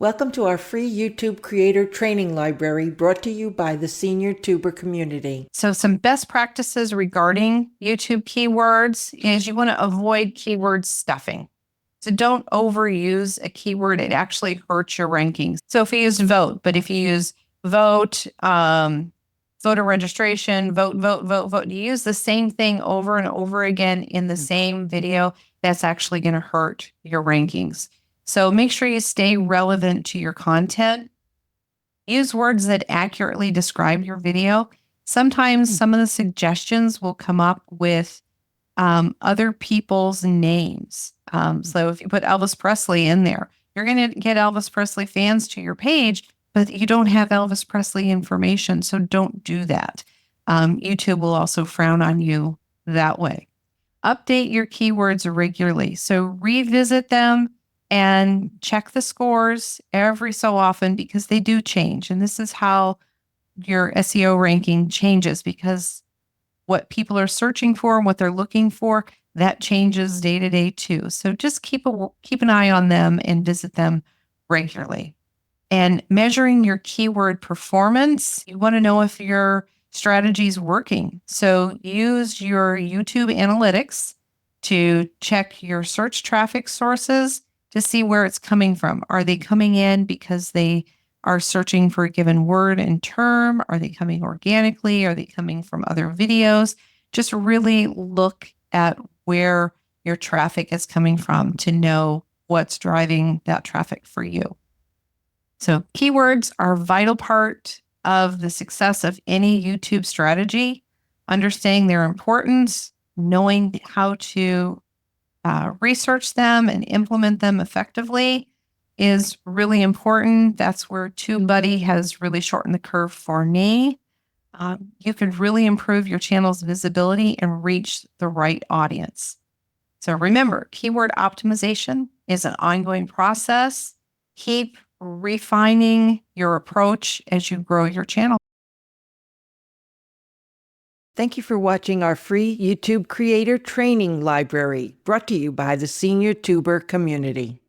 Welcome to our free YouTube creator training library brought to you by the senior tuber community. So some best practices regarding YouTube keywords is you want to avoid keyword stuffing. So don't overuse a keyword. It actually hurts your rankings. So if you use vote, but if you use vote, voter registration, vote, you use the same thing over and over again in the same video, that's actually going to hurt your rankings. So make sure you stay relevant to your content. Use words that accurately describe your video. Sometimes some of the suggestions will come up with other people's names. So if you put Elvis Presley in there, you're going to get Elvis Presley fans to your page, but you don't have Elvis Presley information. So don't do that. YouTube will also frown on you that way. Update your keywords regularly. So revisit them and check the scores every so often because they do change. And this is how your SEO ranking changes, because what people are searching for and what they're looking for, that changes day to day too. So just keep an eye on them and visit them regularly. And measuring your keyword performance, you want to know if your strategy is working. So use your YouTube analytics to check your search traffic sources to see where it's coming from. Are they coming in because they are searching for a given word and term? Are they coming organically? Are they coming from other videos? Just really look at where your traffic is coming from to know what's driving that traffic for you. So keywords are a vital part of the success of any YouTube strategy. Understanding their importance, knowing how to research them and implement them effectively is really important. That's where TubeBuddy has really shortened the curve for me. You can really improve your channel's visibility and reach the right audience. So remember, keyword optimization is an ongoing process. Keep refining your approach as you grow your channel. Thank you for watching our free YouTube creator training library brought to you by the senior tuber community.